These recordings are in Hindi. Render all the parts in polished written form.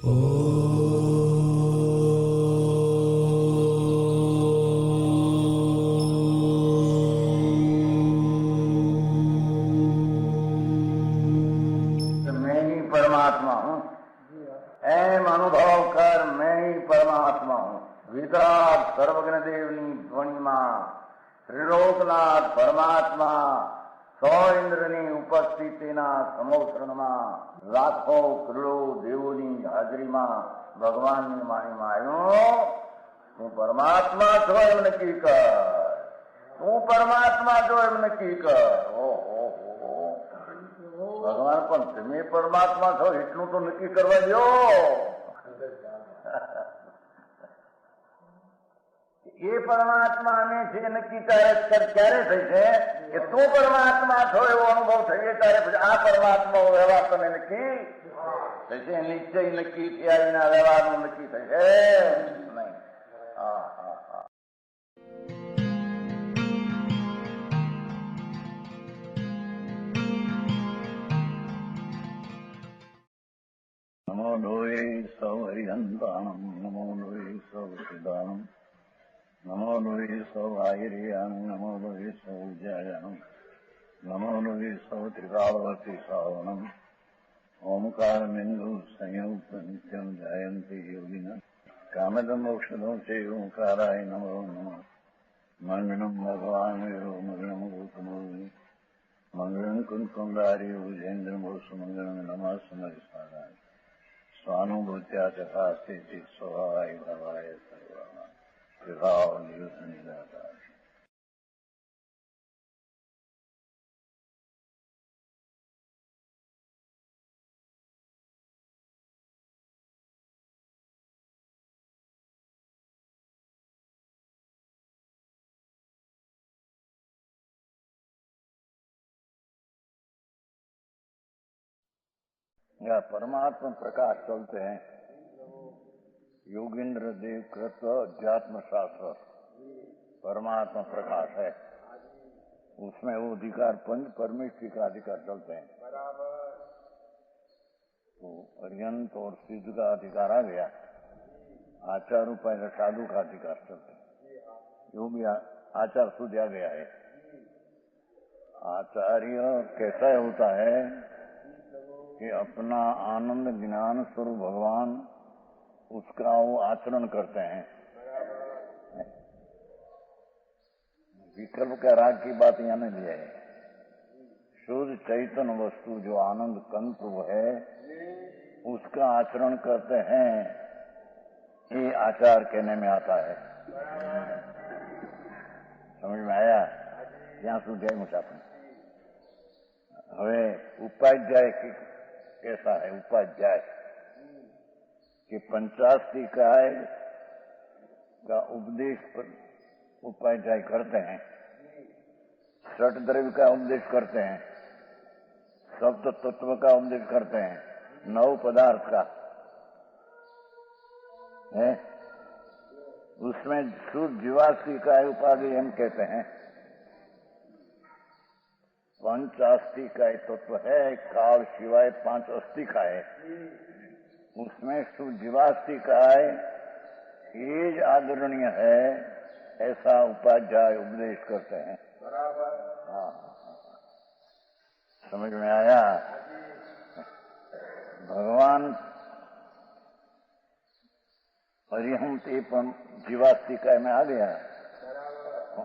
मैं ही परमात्मा हूँ, एम अनुभव कर मैं ही परमात्मा हूँ। वितराग सर्वज्ञ देवनी ध्वनिमा त्रिलोकनाथ परमात्मा સો ઇન્દ્રની ઉપસ્થિતિના સમોત્સરણમાં લાખો કરોડો દેવોની હાજરીમાં ભગવાનની વાણીમાં આવ્યો, તું પરમાત્મા છો એમ નક્કી કર, તું પરમાત્મા છો એમ નક્કી કર. ઓહો, ભગવાન પણ તમે પરમાત્મા છો એટલું તો નક્કી કરવા દો. એ પરમાત્માને છે નક્કી ક્યારે થઈ છે કે તું પરમાત્મા છો એવો અનુભવ થઈએ ત્યારે પછી આ પરમાત્મા વ્યવહાર તને નક્કી થશે. નિશ્ચય નક્કી થયા વિના વ્યવહારનું નક્કી થશે નહીં. હા હા હા. નમો લોહે સૌ હરિહંતાણમ, નમો લોહે સૌ સિદ્ધાણમ, નમો લોહે સૌ આયર્યાણ, નમો લોહે સૌ જયાણમ, નમો લોહે સૌ ત્રિકાળવતી શ્રાવણમ. ઓમકાર બિંદુ સંયુક્ત નિત્યમ જાયંતી યોગિના કામદમ મોક્ષદમ છે ઓંકારાય નમો નમઃ. મંગળમ ભગવાન વિરો મંગળમ ગૌતમોની મંગળમ કુંકુંડારી ભુજેન્દ્ર મોક્ષ મંગળમ નમઃ સમરિસારાય સ્વાનુભૂત્યા ચકાસ્તે સ્વભાવાય ભવાય સર્વા વિભાવ નિયુત નિરાકાર. या परमात्मा प्रकाश चलते हैं. योगेंद्र देव कृत अध्यात्म शास्त्र परमात्मा प्रकाश है. उसमें वो अधिकार पंच परमेश्वरी का अधिकार चलते हैं. तो अर्यंत और सिद्ध का अधिकार आ गया. आचार उपाय साधु का अधिकार चलते हैं. जो भी आचार सूझ आ गया है. आचार्य कैसा होता है कि अपना आनंद ज्ञान स्वरूप भगवान उसका वो आचरण करते हैं. विकल्प का राग की बात यहाँ नहीं है. शुद्ध चैतन्य वस्तु जो आनंद तंत्र है उसका आचरण करते हैं. ये आचार कहने में आता है. समझ में आया? यहाँ સુધી મુસાફર. હવે ઉપાધ્યાય कैसा है? उपाध्याय कि 50 काय का उपदेश उपाध्याय करते हैं. षट द्रव्य का उपदेश करते हैं. सप्त तत्व का उपदेश करते हैं. 9 पदार्थ का है. उसमें शुद्ध जीवास्ति का उपाधि हम कहते हैं. 5 अस्थि का तत्व है. काल शिवाय 5 अस्थि का है. उसमें शुद्ध जीवास्ति का है. ये आदरणीय है ऐसा उपाध्याय उपदेश करते हैं. हाँ, समझ में आया? भगवान परिहंत जीवास्तिका में आ गया.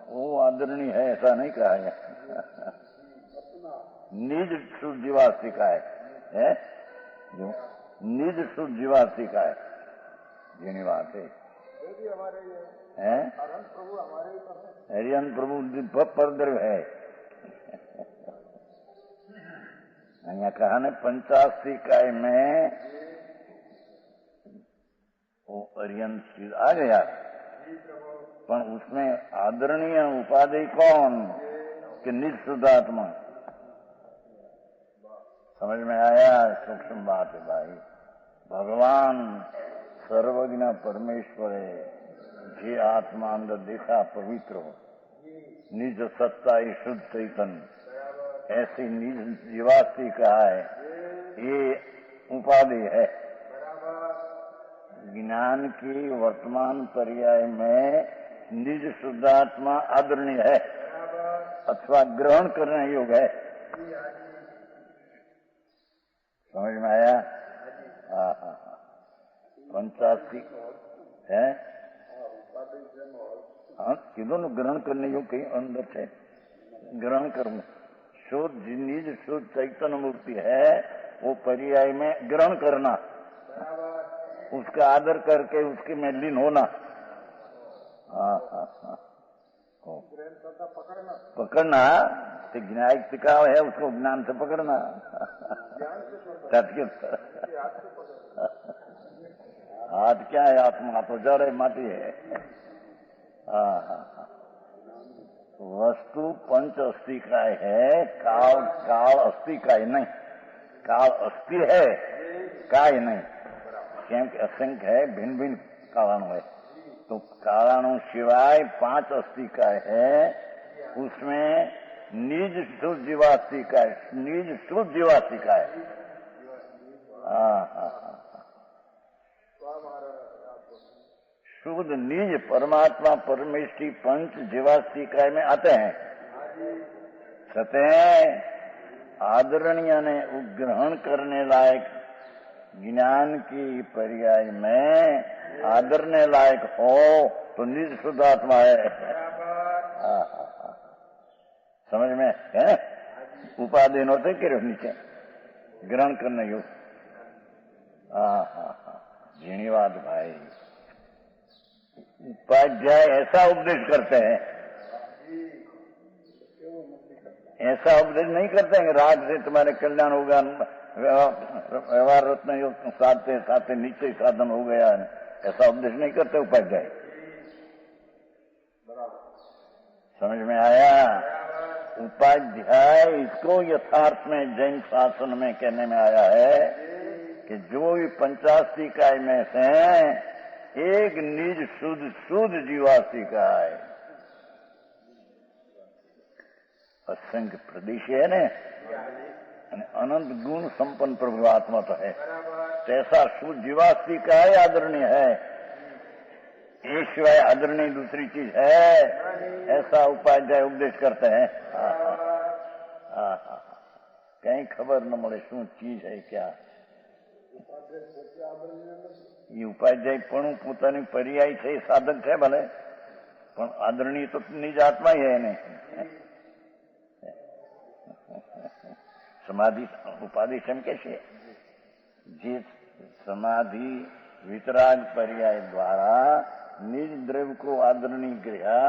वो आदरणीय है ऐसा नहीं कहा है. निज शुद्ध जीवास्तिका है जो निज शुद्ध जीवास्तिका है. જેની વાત है हरियन प्रभु दिव्य परद्रव्य है. यहाँ कहा ने 85 काय में वो अरियन आ गया. पर उसमें आदरणीय उपाधि कौन कि निज शुद्धात्मा. समझ में आया? सूक्ष्म बात है भाई. भगवान सर्वज्ञ परमेश्वर है. जे आत्मा अंदर देखा पवित्र हो, निज सत्ता ही शुद्ध चैतन्य ऐसी निज जीवास्ति का है. ये उपाधि है. ज्ञान की वर्तमान पर्याय में निज शुद्धात्मा आदरणीय है अथवा ग्रहण करने योग्य है। समझ में आया? हाँ। 85 है। हाँ, कीधो नु ग्रहण करने योग्य कहीं अंदर है, ग्रहण करूं। शुद्ध निज शुद्ध चैतन्य मूर्ति है, वो पर्याय में ग्रहण करना, उसका आदर करके उसके में लीन होना। हाँ। पकड़ना तो ज्ञान टिकाव है, उसको ज्ञान से पकड़ना। हाथ क्या है? आत्मा तो जड़ है, माटी है। हाँ। वस्तु पंच अस्थि का है, काल अस्थि का ही नहीं। काल अस्थि है, काय नहीं, क्योंकि असंख्य है, भिन्न भिन्न कालाणु है। तो कालाणु सिवाय 5 अस्थि का है, उसमें निज शुद्ध जीवास्थि का है, निज शुद्ध जीवास्थि का है। हाँ। शुद्ध निज परमात्मा परमेष्टि पंच जीवास्थि काय में आते हैं। सतह आदरणीय ने ग्रहण करने लायक ज्ञान की पर्याय में आदरने लायक हो तो निज शुद्धात्मा है। समझ में है? उपाधि होते कि नीचे ग्रहण करने योग। झीणीवाद भाई, उपाध्याय ऐसा उपदेश करते हैं, ऐसा उपदेश नहीं करते हैं राज से तुम्हारे कल्याण होगा, व्यवहार रत्न योग साधते साधते नीचे साधन हो गया, ऐसा उपदेश नहीं करते उपाध्याय। समझ में आया? उपाध्याय इसको यथार्थ में जैन शासन में कहने में आया है कि जो भी 85 काय में से एक निज शुद्ध जीवासी का है, असंख्य प्रदेश है ने, अनंत गुण संपन्न प्रभु आत्मा तो है, ऐसा शुद्ध जीवासी का है, आदरणीय है। एक सिवाय आदरणीय दूसरी चीज है, ऐसा उपाध्याय उपदेश करते हैं। कहीं खबर न મળે શું ચીજ है क्या। ये उपाध्याय પણ પોતાની પર્યાય છે, સાધક છે ભલે, પણ આદરણીય તો નિજ આત્મા ही है ને। समाधि उपाधि सम कैसे जे समाधि वितराग पर्याय द्वारा निज द्रव्य को आदरणीय गृहा,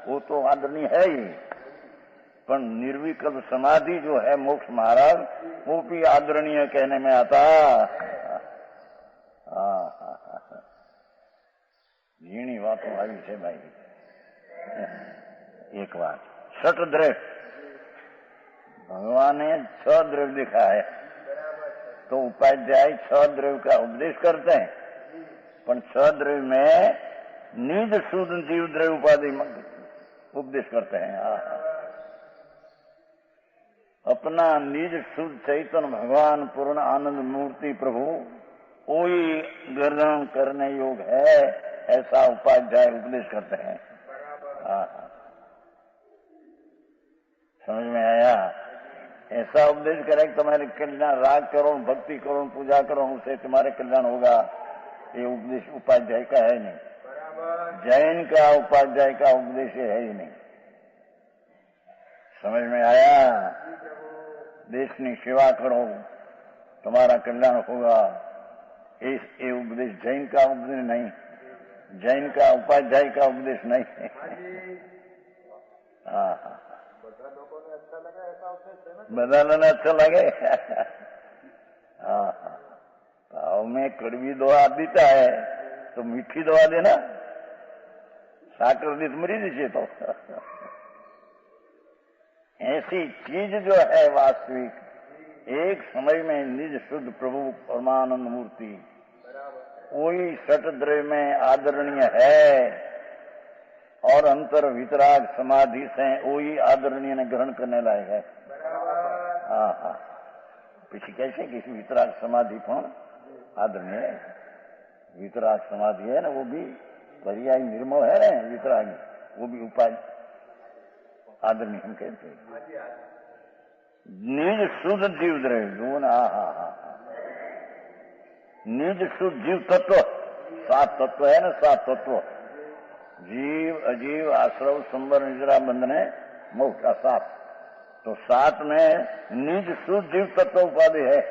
वो तो आदरणीय है ही, पर निर्विकल्प समाधि जो है मोक्ष मार्ग, वो भी आदरणीय कहने में आता। झीणी बातों आई है भाई। एक बात, सत द्रव्य भगवान ने 6 द्रव्य दिखा है, तो उपाध्याय 6 द्रव्य का उपदेश करते हैं, पर 6 द्रव्य में निज शुद्ध जीव द्रव्य उपाधि उपदेश करते हैं। अपना निज शुद्ध चैतन्य भगवान पूर्ण आनंद मूर्ति प्रभु कोई ग्रहण करने योग है, ऐसा उपाध्याय उपदेश करते हैं। समझ में आया? ऐसा उपदेश करें तुम्हारे कल्याण, राग करो, भक्ति करो, पूजा करो, उससे तुम्हारे कल्याण होगा, ये उपदेश उपाध्याय का है नहीं। जैन का उपाध्याय का उपदेश है ही नहीं। समझ में आया? देश की सेवा करो, तुम्हारा कल्याण होगा, ये उपदेश जैन का उपदेश नहीं, जैन का उपाध्याय का उपदेश नहीं। बदलना अच्छा लगे। ताव में कड़वी दवा देता है तो मीठी दवा देना, साकर दी तो मरी दीजिए। तो ऐसी चीज जो है वास्तविक, एक समय में निज शुद्ध प्रभु परमानंद मूर्ति वही सट द्रव्य में आदरणीय है, और अंतर वितराग समाधि से वही आदरणीय ने ग्रहण करने लायक है। पीछे कैसे किसी वितराग समाधि पण आदरणीय है, वितराग समाधि है ना, वो भी पर्याय निर्मल है ना वितरागी, वो भी उपाय आदरणीय हम कहते हैं। निज शुद्ध जीव द्रव्य, निज शुद्ध जीव तत्व, 7 तत्व है ना, 7 तत्व, जीव अजीव आश्रव संबर निद्रा बंधने मोक्ष का 7। तो 7 में निज शुद्ध जीव तत्व उपाधि है।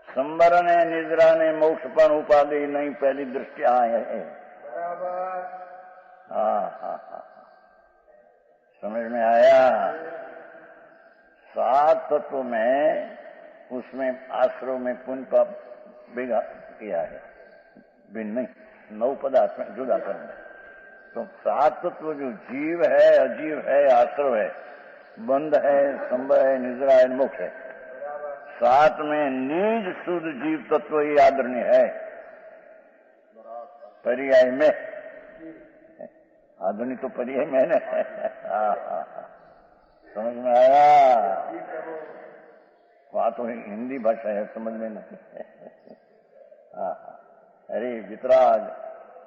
संबर ने निद्रा ने मोक्ष पर उपाधि नहीं, पहली दृष्टि आए है। हाँ, समझ में आया। 7 तत्व में उसमें आश्रव में पुण्य पाप बिगा किया है, भिन्न नहीं, 9 पदार्थ में जुदा करना। तो 7 तत्व जो जीव है, अजीव है, आश्रव है, बंध है, संभव है, निद्रा है, मोक्ष है, 7 में निज शुद्ध जीव तत्व ही आदरणीय है। पर्याय में आदरणीय तो पर्याय में है। समझ में आया। वहां तो हिंदी भाषा है, समझ में नहीं। अरे वितराग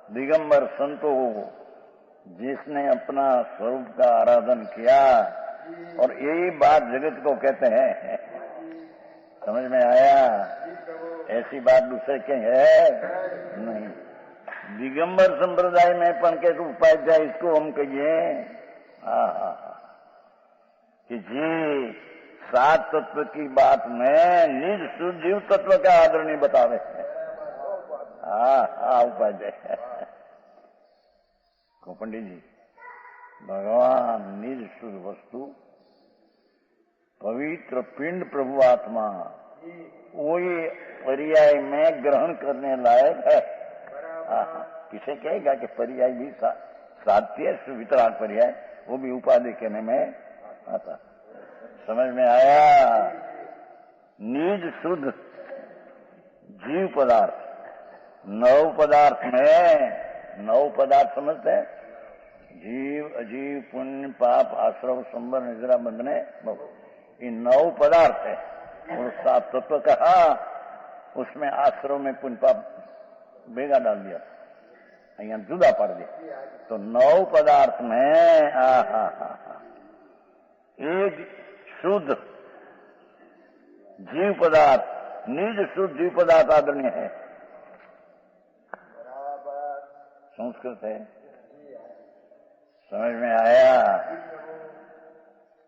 दिगंबर संतो, जिसने अपना स्वरूप का आराधन किया, और यही बात जगत को कहते हैं। समझ में आया। ऐसी बात दूसरे के है नहीं। दिगंबर संप्रदाय में पण के उपाध्याय इसको हम कहिए कि जी 7 तत्व की बात में निज शुद्ध जीव तत्व का आदरणीय बतावे। उपाध्याय को पंडित जी, भगवान निज शुद्ध वस्तु पवित्र पिंड प्रभु आत्मा, वो ये पर्याय में ग्रहण करने लायक है। किसे कहेगा कि पर्याय भी साध्य वितराग पर्याय, वो भी उपाधि कहने में आता। समझ में आया। निज शुद्ध जीव पदार्थ, 9 पदार्थ में, 9 पदार्थ समझते हैं, जीव अजीव पुण्य पाप आश्रव संबर निद्रा बंधने, ये 9 पदार्थ है। और 7 तत्व कहा, उसमें आश्रव में पुण्य पाप बेगा डाल दिया, यहाँ जुदा पड़ दिया। तो 9 पदार्थ में एक शुद्ध जीव पदार्थ, निज शुद्ध जीव पदार्थ आदरणीय है। संस्कृत है, समझ में आया।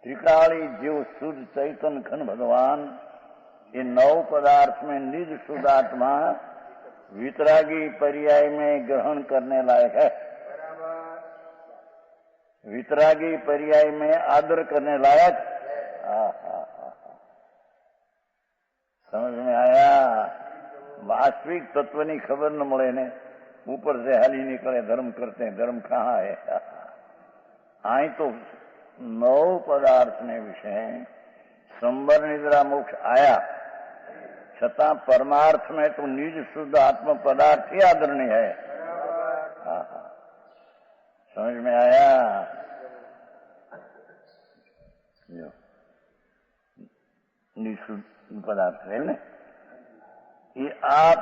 त्रिकाली जीव शुद्ध चैतन्य घन भगवान, ये 9 पदार्थ में निज शुद्ध आत्मा वितरागी पर्याय में ग्रहण करने लायक है। वितरागी पर्याय में आदर करने लायक। समझ में आया। वास्तविक तत्वनी खबर न મળે ने, ऊपर से हाली निकले धर्म करते हैं, धर्म कहाँ है। आई तो 9 पदार्थ ने विषय संबर निद्रा मोक्ष आया, छता परमार्थ में तो निज शुद्ध आत्म पदार्थ ही आदरणीय है। समझ में आया। निज शुद्ध पदार्थ है ना, ये आप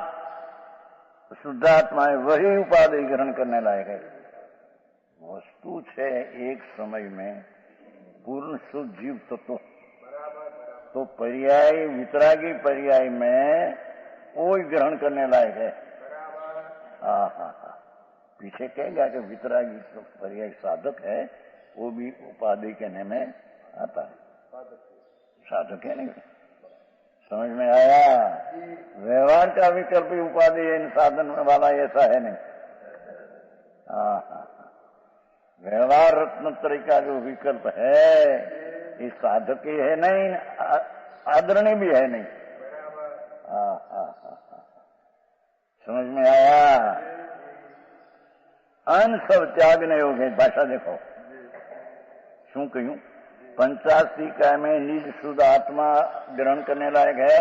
शुद्धात्मा है, वही उपाधि ग्रहण करने लायक है। वस्तु छे एक समय में पूर्ण शुद्ध जीव तो पर्याय वितरागी पर्याय में वो ग्रहण करने लायक है। पीछे कहेगा कि वितरागी पर्याय साधक है, वो भी उपाधि कहने में आता है। साधक है नहीं, समझ में आया। व्यवहार का विकल्प उपाधि इन साधन वाला ऐसा है नहीं। व्यवहार रत्न तरीका जो विकल्प है, ये साधक ही है नहीं, आदरणीय भी है नहीं। समझ में आया। अन सब त्यागने योग है। भाषा देखो शू कहूं, 85 में निज शुद्ध आत्मा ग्रहण करने लायक है,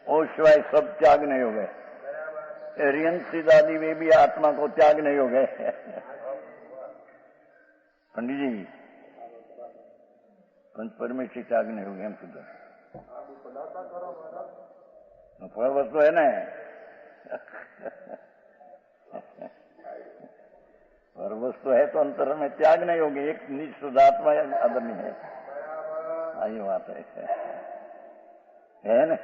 और सिवाय सब त्यागने योग है। रियन सीधादी वे भी आत्मा को त्यागने योग है। पंडित जी, पंच परमेश्वर त्यागने योग है। हम शुद्ध फल वस्तु है ना, पर वस्तु है तो अंतर में त्याग नहीं होगी। एक निज शुद्धात्मा आदमी है, आई बात है ना।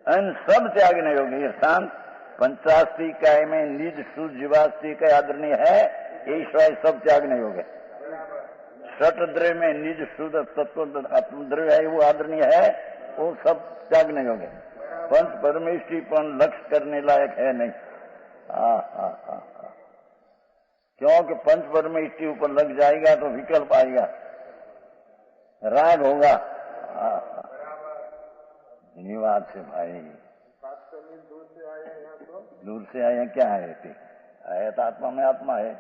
अन सब त्याग नहीं होगी। शांत पंचास्ती काय में निज शुद्ध जीवास्ती का आदरणीय है, यही शिवाय सब त्याग नहीं होगे। षट द्रव्य में निज शुद्ध तत्व आत्मद्रव्य है, वो आदरणीय है, वो सब त्याग नहीं होगे। पंच परमेष्टि पर लक्ष्य करने लायक है नहीं। क्योंकि पंच परमेष्टि ऊपर लग जाएगा तो विकल्प आएगा, राग होगा। धन्यवाद से भाई। दूर से आए क्या आए थे? आया तो आत्मा में आत्मा है,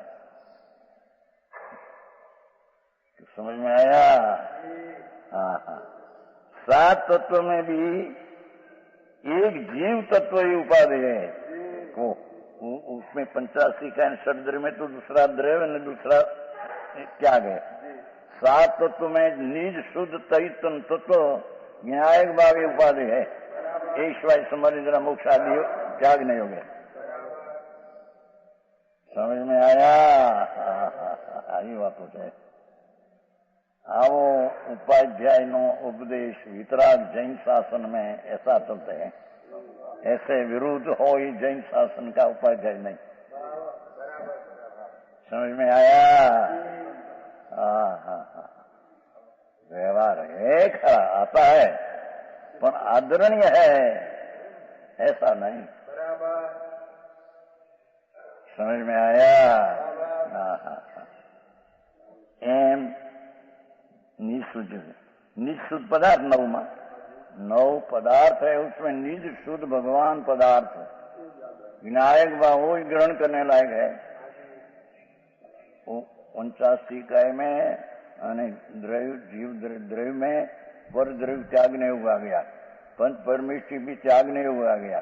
तो समझ में आया। सात तत्व में भी एक जीव तत्व ही उपाधि है। वो उसमें 85 का षट द्रव्य में तो दूसरा द्रव्य न दूसरा त्याग है। सात तत्व में निज शुद्ध चैतन्य तत्व न्यायिक भाव उपाधि है। ईश्वर समझ जरा मोक्ष आदि त्याग नहीं होंगे। समझ में आया? आई बात होते है। आओ उपाध्याय नो उपदेश वितराग जैन शासन में ऐसा चलते हैं। ऐसे विरुद्ध हो ही जैन शासन का उपाध्याय नहीं। समझ में आया? व्यवहार है खरा, आता है पर आदरणीय है ऐसा नहीं। समझ में आया? एम निःशुद्ध पदार्थ नौ पदार्थ है, उसमें निज शुद्ध भगवान पदार्थ विनायक वो ही ग्रहण करने लायक है। 85 काय में द्रव्य जीव द्रव्य में पर द्रव्य त्याग नहीं हुआ गया, पंच परमेष्टि भी त्याग नहीं हुआ गया।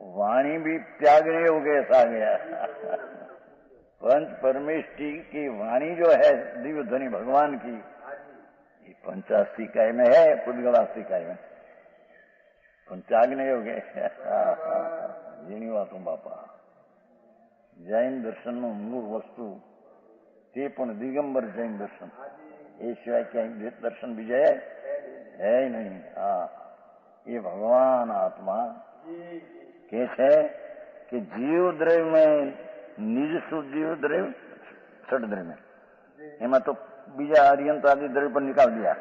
वाणी भी त्याग नहीं हो गया, ऐसा गया। पंच परमेष्टि की वाणी जो है दिव्य ध्वनि भगवान की, 85 काय में है, पुद्गलास्ती काय में त्याग नहीं हो गए। જેની વાતો બાપા જૈન દર્શનનું મૂળ વસ્તુ તે પણ દિગંબર જૈન દર્શન, એ સિવાય ક્યાંય દર્શન બીજા है ही नहीं। ये भगवान आत्मा कैसे कि जीव द्रव्य में निज शुद्ध जीव द्रव्य षट द्रव्य में, एमा तो बीजा अरियंत आदि द्रव्य पर निकाल दिया।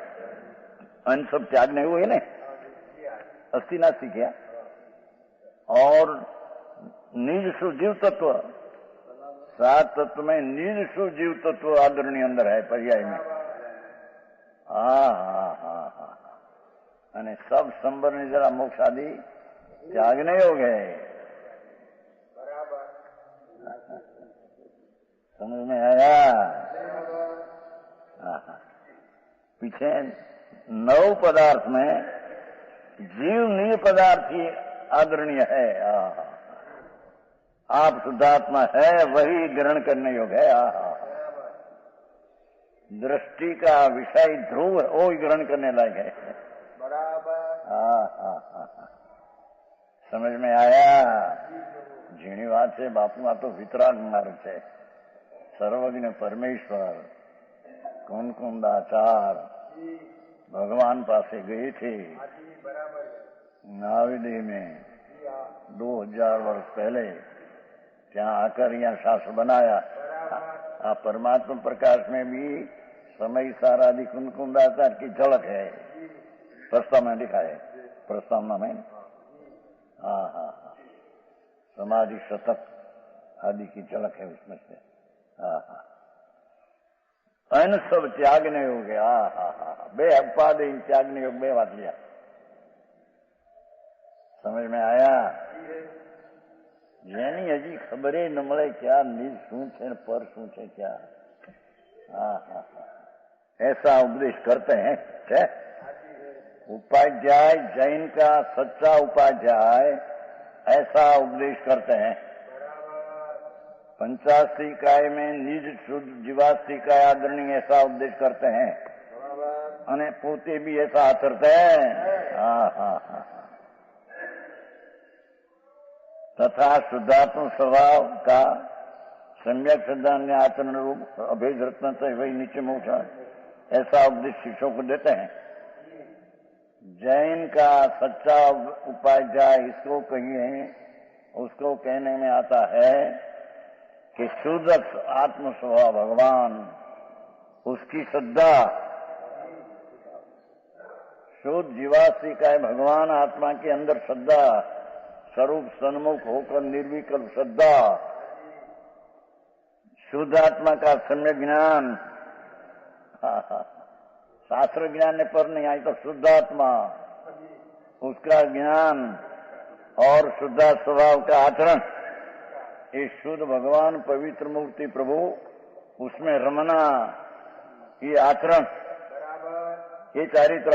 अन सब त्याग नहीं हुए ना, अस्थि नास्ति क्या। और निज शुद्ध जीव तत्व, सात तत्व में निज शुद्ध जीव तत्व आदरणीय अंदर है पर्याय में। અને सब संबर ने जरा मोक्ष आदि त्याग नहीं हो गए। समझ में आया? पीछे 9 पदार्थ में जीव निज पदार्थ ही आदरणीय है। आप शुद्धात्मा है वही ग्रहण करने योग्य है। दृष्टि का विषय ध्रुव वो ही ग्रहण करने लायक है। समझ में आया? झीणी बात है बापू, आ तो वितराग मार्ग है। सर्वज्ञ परमेश्वर कुंदाचार भगवान पासे गए थे नाविदी में 2000 वर्ष पहले, ત્યાં आकर यहाँ शास्त्र बनाया। परमात्मा प्रकाश में भी समय सारादि कुंदाचार की झलक है, प्रस्ताव में लिखा है, प्रस्तावना में। समाधि शतक आदि की झलक है उसमें से। अन सब त्याग नहीं हो गया। बे उपाधि त्याग नहीं हो, बे बात लिया। समझ में आया? જેની હજી ખબરે ન મળે क्या निज શું છે पर શું છે क्या। ऐसा उपदेश करते हैं क्या? उपाध्याय जैन का सच्चा उपाध्याय ऐसा उपदेश करते हैं। 85 काय में निज शुद्ध जीवास्ती का आदरणीय ऐसा उपदेश करते हैं। અને પોતે भी ऐसा आचरते हैं। तथा शुद्धात्म स्वभाव का सम्यक श्रद्धान्य आचरण रूप अभेद रत्न वही नीचे मोक्ष, ऐसा उपदेश शिष्यों को देते हैं। जैन का सच्चा उपाध्याय इसको कहिए, उसको कहने में आता है कि शुद्ध आत्म स्वभाव भगवान, उसकी श्रद्धा, शुद्ध जीवाश्री का है भगवान आत्मा के अंदर श्रद्धा, स्वरूप सन्मुख होकर निर्विकल्प श्रद्धा, शुद्ध आत्मा का सम्यक ज्ञान, शास्त्र ज्ञान ने पर नहीं आई तो शुद्ध आत्मा, उसका ज्ञान और शुद्ध स्वभाव का आचरण, ये शुद्ध भगवान पवित्र मूर्ति प्रभु, उसमें रमना, ये आचरण, ये चारित्र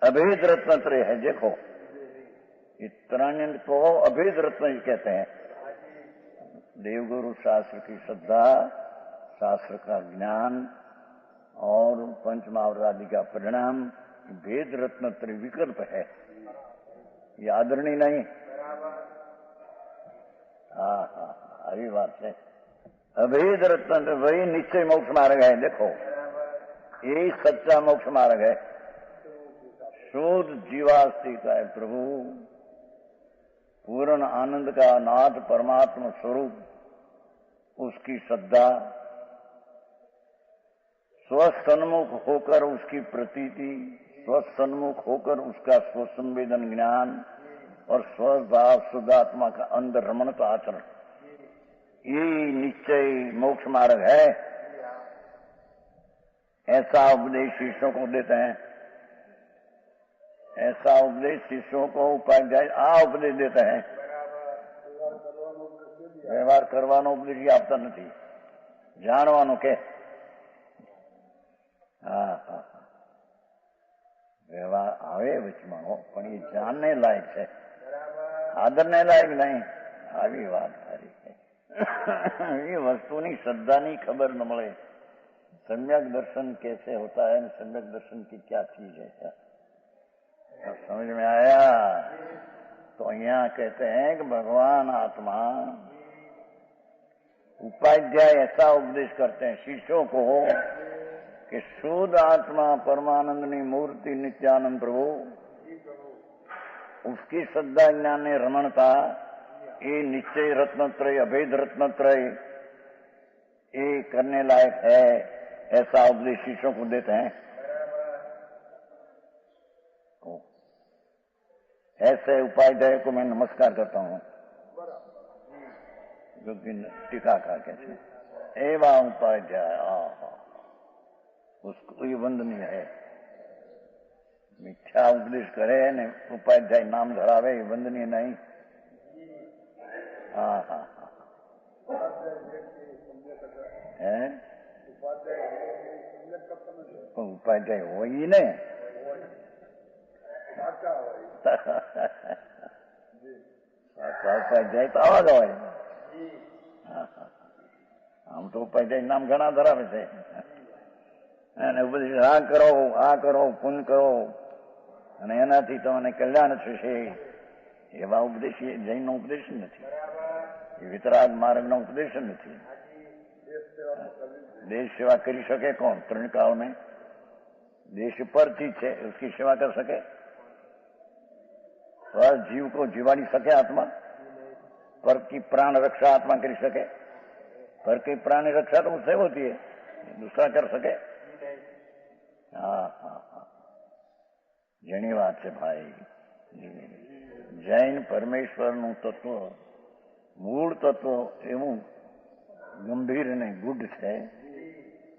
अभेद रत्न त्रय है। देखो इतरानंद को अभेद रत्न ही कहते हैं। देवगुरु शास्त्र की श्रद्धा, शास्त्र का ज्ञान और पंचमहावरादि का परिणाम, भेद रत्न त्रिविकल्प है, ये आदरणीय नहीं। अभी बात है, अभेद रत्न वही निश्चय मोक्ष मार्ग है। देखो यही सच्चा मोक्ष मार्ग है, शुद्ध जीवास्ती का है प्रभु, पूर्ण आनंद का नाथ परमात्मा स्वरूप, उसकी श्रद्धा, स्वसन्मुख होकर उसकी प्रतीति, स्वसन्मुख होकर उसका स्वसंवेदन ज्ञान और स्वभाव शुद्धात्मा का अंदर रमणता आचरण, यही निश्चय मोक्ष मार्ग है। ऐसा उपदेश शिष्यों को देते हैं, ऐसा उपदेश शिष्यों को उपाध्याय उपदेश देते हैं। व्यवहार करવાનો ઉપદેશ આપતા નથી, જાણવાનું કે વ્યવહાર આવે વચમાં પણ એ જાણને લાયક છે, આદરને લાયક નહીં। આવી વાત સારી છે। એ વસ્તુની શ્રદ્ધાની ખબર ન મળે। सम्यक दर्शन कैसे होता है, सम्यक दर्शन की क्या चीज है, समझ में आया? तो यहाँ कहते हैं कि भगवान आत्मा, उपाध्याय ऐसा उपदेश करते हैं शिष्यों को कि शुद्ध आत्मा परमानंदनी मूर्ति नित्यानंद प्रभु, उसकी श्रद्धा ज्ञान ने रमणता, ये निश्चय रत्नत्रय, अभेद रत्नत्रय, ये करने लायक है। ऐसा उपदेश शिष्यों को देते हैं। ऐसे उपाध्याय को मैं नमस्कार करता हूँ, जो कि टीकाकार कहते हैं। एवं उपाध्याय, उसको ये वंदनीय है। मिथ्या उपदेश करे ने उपाध्याय नाम धरावे, ये वंदनीय नहीं। उपाध्याय हो ही ने ઉપાધ્યાય તો આવા જ હોય। આમ તો ઉપાધ્યાય નામ ઘણા ધરાવે છે, અને બધી આ કરો પુણ્ય કરો અને એનાથી તમને કલ્યાણ થશે, એવા ઉપદેશ જૈનનો ઉપદેશ નથી, એ વિતરાગ માર્ગનો ઉપદેશ નથી। देश सेवा करी सके कौन? त्रिणकाओं में देश पर चीज है, उसकी सेवा कर सके? स्व जीव को जीवाड़ी सके आत्मा? पर की प्राण रक्षा आत्मा करी सके? पर की प्राण रक्षा तो उससे होती है, दूसरा कर सके? જેની વાત છે ભાઈ, જૈન પરમેશ્વરનું તત્વ, મૂળ તત્વ એવું ગંભીર અને ગુઢ છે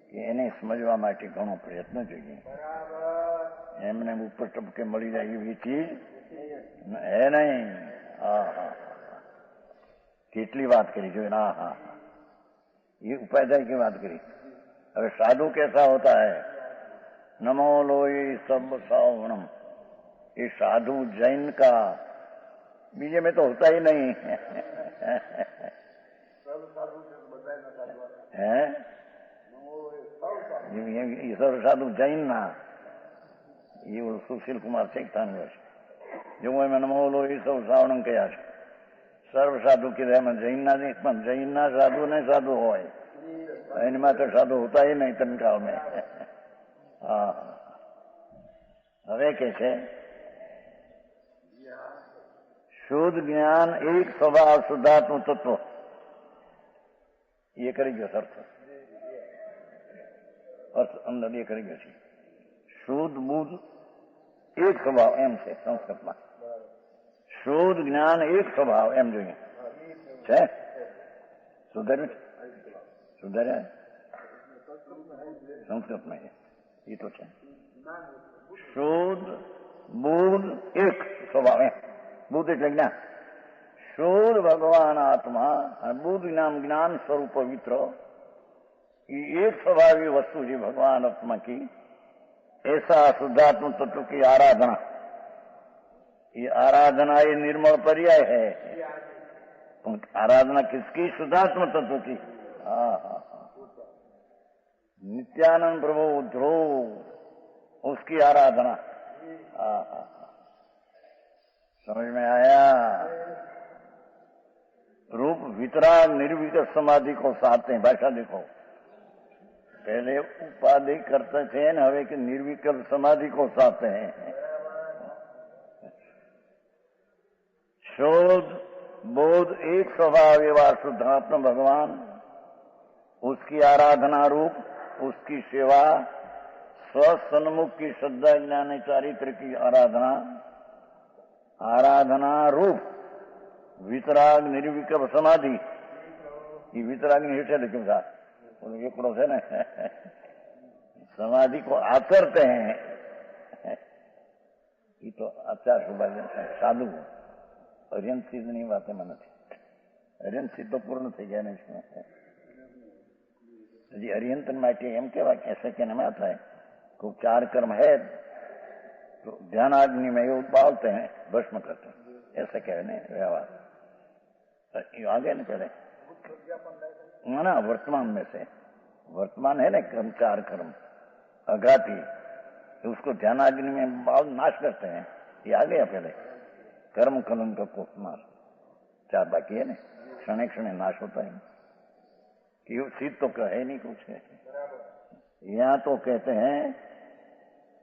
કે એને સમજવા માટે ઘણો પ્રયત્ન જોઈએ। એમને ઉપર ટપકે મળી જાય એવી ચીજ હે નહીં। કેટલી વાત કરી જોઈએ। ये उपाध्याय की बात करी। अगर साधु कैसा होता है? नमो लोई सब सावणम, ये साधु जैन का बीजे में तो होता ही नहीं है। ये सर्व साधु जैन ना ये सुशील कुमार શેખતાન છે જો એમાં નમોલો એ સૌ શ્રાવણ કયા છે સર્વ સાધુ કીધા એમાં જૈનના નહીં પણ જૈનના સાધુ ને સાધુ હોય એમાં તો સાધુ હોતા ही नहीं તનકાળ में હા હવે કે છે શુદ્ધ જ્ઞાન એક સ્વભાવ શુદ્ધાત્મ તત્વ ये કરી ગયો અર્થ અંદર એ કરી ગયો છે શુદ્ધ બુદ્ધ એક સ્વભાવ એમ છે સંસ્કૃતમાં શુદ્ધ જ્ઞાન એક સ્વભાવ એમ જોઈએ છે સુધર્યું સુધર્યા સંસ્કૃતમાં એ તો છે શુદ્ધ બુદ્ધ એક સ્વભાવ એમ બુદ્ધ એટલે જ્ઞાન शुद्ध भगवान आत्मा बुद्ध नाम ज्ञान स्वरूप पवित्र ये एक स्वभावी वस्तु जी भगवान आत्मा की ऐसा शुद्धात्म तत्व की आराधना ये आराधना ये निर्मल पर्याय है आराधना किसकी शुद्धात्म तत्व की नित्यानंद प्रभु ध्रुव उसकी आराधना समझ में आया रूप वितराग निर्विकल्प समाधि को साधते हैं भाषा देखो पहले उपाधि करते थे न हवे कि निर्विकल्प समाधि को साधते हैं शोध बोध एक स्वभाव एवं शुद्धात्म भगवान उसकी आराधना रूप उसकी सेवा स्वसन्मुख की श्रद्धा ज्ञान चारित्र की आराधना आराधना रूप वितराग निर्विकल्प समाधि ये वितराग नहीं है लेकिन एकड़ो है ना समाधि को आचरते हैं ये तो आचार साधु अरियंत सिद्ध नहीं बातें मन थी अरियंत सिद्ध तो पूर्ण थी गया नहीं इसमें जी अरियंतन माटे एम कहवा ऐसे कहने में आता है खूब चार कर्म है तो ध्यान आग्नि में उबालते हैं भस्म करते हैं ऐसा कहने व्यवहार आगे न पहले ना वर्तमान में से वर्तमान है ना कर्म चार कर्म अघाती उसको ध्यानाग्नि में बाल नाश करते हैं ये आ गया पहले कर्म कलम का नाश चार बाकी है ना क्षण क्षण नाश होता है कि सिद्ध तो कहे नहीं कुछ है यहाँ तो कहते हैं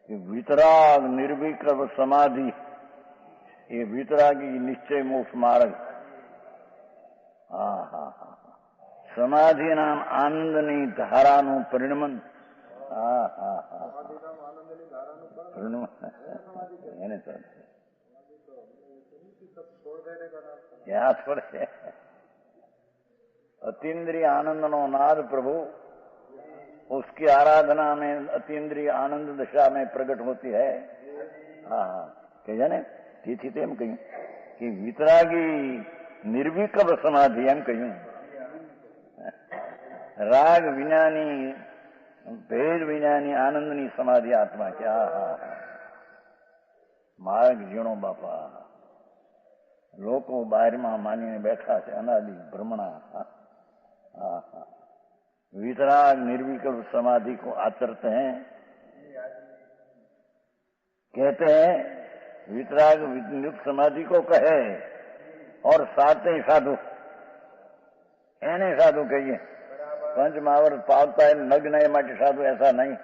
कि वितराग निर्विकल्प समाधि ये वितरागी निश्चय मोक्ष मार्ग समाधि नाम आनंदनी धाराનું પરિણમન એને તો યાદ પડે अतीन्द्रिय आनंद नो नाद प्रभु उसकी आराधना में अतीन्द्रिय आनंद दशा में प्रकट होती है हाँ कही ने તેથી તેમ કહ્યું કે વિતરાગી निर्विकल्प समाधि एम कहूं राग विज्ञानी भेद विज्ञानी आनंदनी समाधि आत्मा क्या मार्ग जीणो बापा लोको बाहर में मानी बैठा है अनादि भ्रमणा वितराग निर्विकल्प समाधि को आचरते हैं कहते हैं वितराग निर्विकल्प समाधि को कहे और साथ ही साधु एने साधु कहिए पंच महावर्त पालता है नग्न है माटे साधु ऐसा नहीं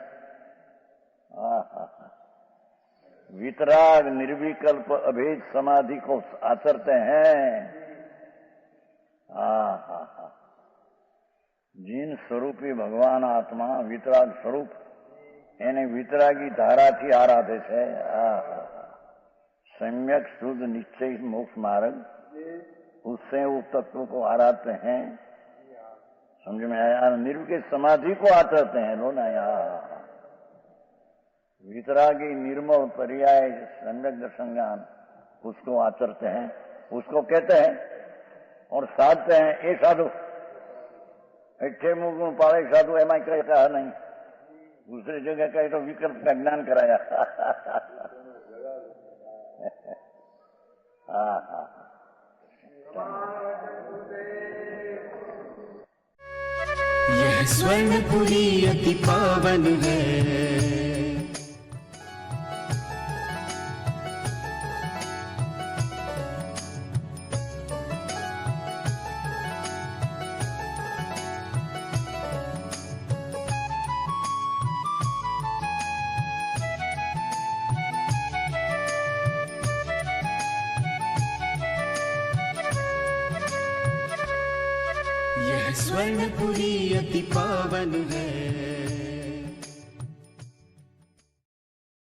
वितराग निर्विकल्प अभेद समाधि को आचरते हैं जिन स्वरूपी भगवान आत्मा वितराग स्वरूप एने वितरागी धारा थी आराधे है सम्यक शुद्ध निश्चय मोक्ष मार्ग उससे उस तत्व को आराधते हैं समझ में आया निर्विकल्प समाधि को आचरते हैं लो ना वितरागी निर्मल पर्याय सम्यक दर्शन ज्ञान उसको आचरते हैं उसको कहते हैं और साधते हैं ये साधु इच्छे मुख पाड़े साधु एम कहा नहीं दूसरी जगह कहे तो विकल्प का ज्ञान कराया यह यह स्वर्णपुरी अति पावन है। यह स्वर्णपुरी अति पावन है।